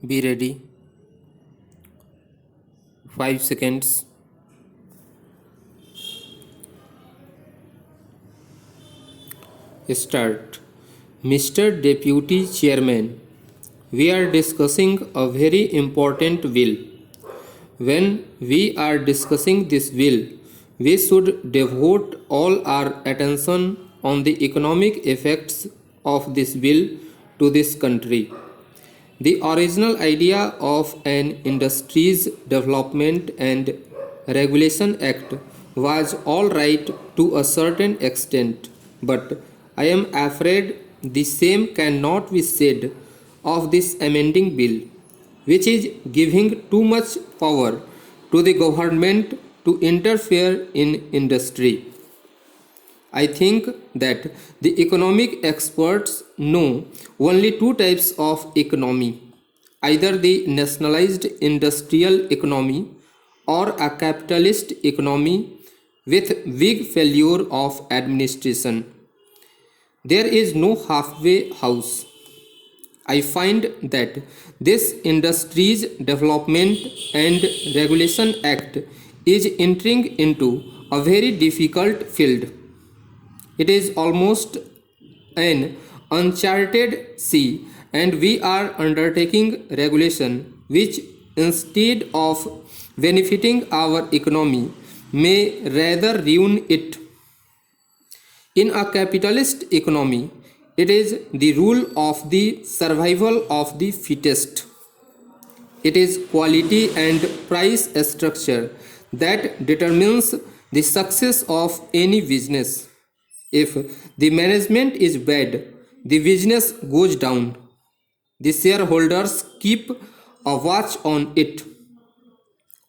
Be ready. 5 seconds. Start. Mr. Deputy Chairman, we are discussing a very important bill. When we are discussing this bill, we should devote all our attention on the economic effects of this bill to this country. The original idea of an Industries Development and Regulation Act was all right to a certain extent, but I am afraid the same cannot be said of this amending bill, which is giving too much power to the government to interfere in industry. I think that the economic experts know only two types of economy, either the nationalized industrial economy or a capitalist economy with big failure of administration. There is no halfway house. I find that this Industries Development and Regulation Act is entering into a very difficult field. It is almost an uncharted sea, and we are undertaking regulation which, instead of benefiting our economy, may rather ruin it. In a capitalist economy, it is the rule of the survival of the fittest. It is quality and price structure that determines the success of any business. If the management is bad, the business goes down. The shareholders keep a watch on it.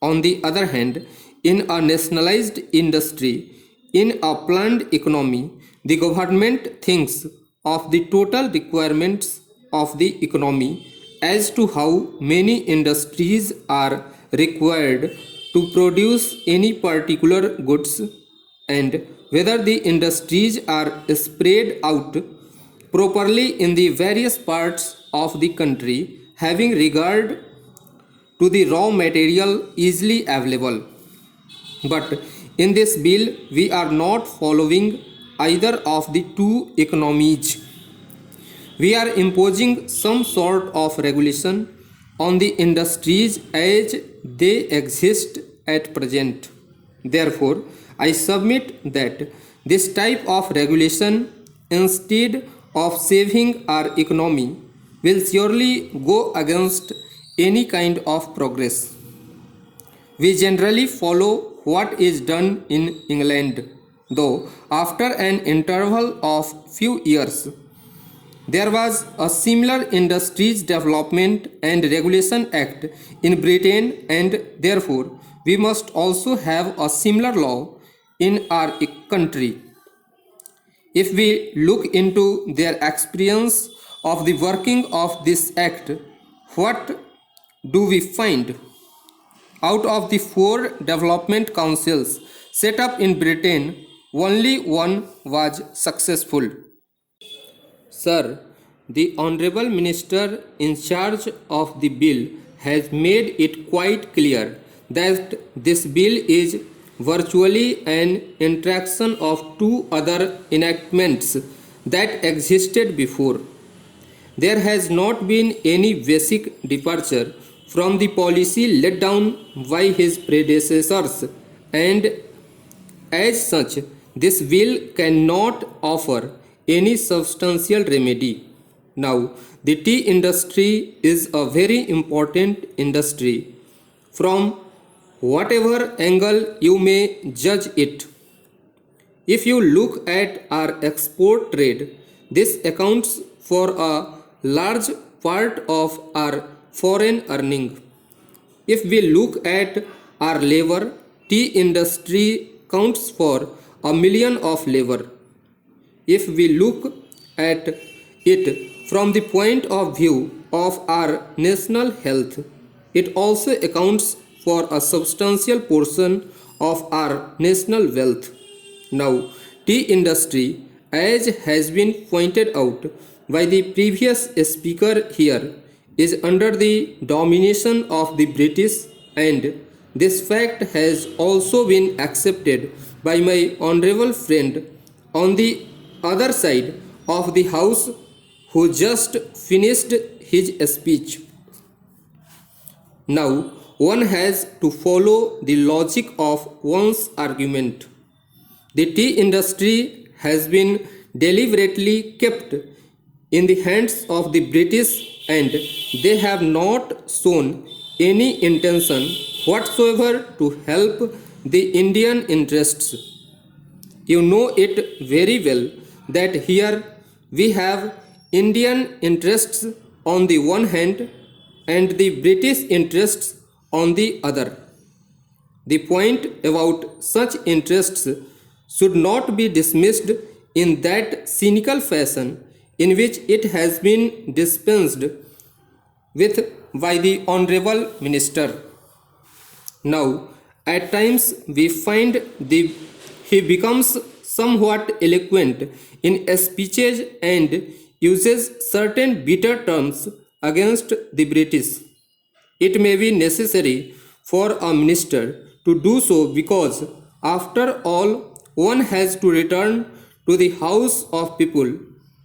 On the other hand, in a nationalized industry, in a planned economy, the government thinks of the total requirements of the economy as to how many industries are required to produce any particular goods and whether the industries are spread out properly in the various parts of the country, having regard to the raw material easily available. But in this bill, we are not following either of the two economies. We are imposing some sort of regulation on the industries as they exist at present. Therefore, I submit that this type of regulation, instead of saving our economy, will surely go against any kind of progress. We generally follow what is done in England, though after an interval of few years there was a similar Industries Development and Regulation Act in Britain, and therefore we must also have a similar law in our country. If we look into their experience of the working of this act, what do we find? Out of the 4 development councils set up in Britain, only one was successful. Sir, the Honorable Minister in charge of the bill has made it quite clear that this bill is virtually an interaction of two other enactments that existed before. There has not been any basic departure from the policy laid down by his predecessors, and as such, this bill cannot offer any substantial remedy. Now, the tea industry is a very important industry from whatever angle you may judge it. If you look at our export trade, this accounts for a large part of our foreign earning. If we look at our labor, tea industry counts for a million of labor. If we look at it from the point of view of our national health, it also accounts for a substantial portion of our national wealth. Now, tea industry, as has been pointed out by the previous speaker here, is under the domination of the British, and this fact has also been accepted by my honorable friend on the other side of the house who just finished his speech. Now, one has to follow the logic of one's argument. The tea industry has been deliberately kept in the hands of the British, and they have not shown any intention whatsoever to help the Indian interests. You know it very well that here we have Indian interests on the one hand and the British interests on the other. The point about such interests should not be dismissed in that cynical fashion in which it has been dispensed with by the Honorable Minister. Now, at times we find he becomes somewhat eloquent in speeches and uses certain bitter terms against the British. It may be necessary for a minister to do so because, after all, one has to return to the House of People,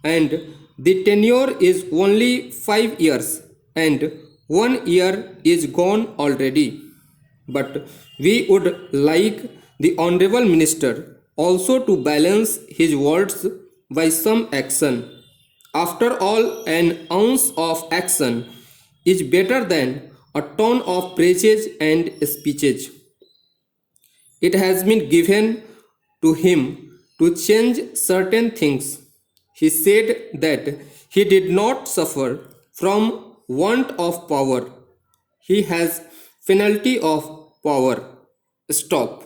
and the tenure is only 5 years, and 1 year is gone already. But we would like the Honorable Minister also to balance his words by some action. After all, an ounce of action is better than a ton of praises and speeches. It has been given to him to change certain things. He said that he did not suffer from want of power. He has penalty of power. Stop.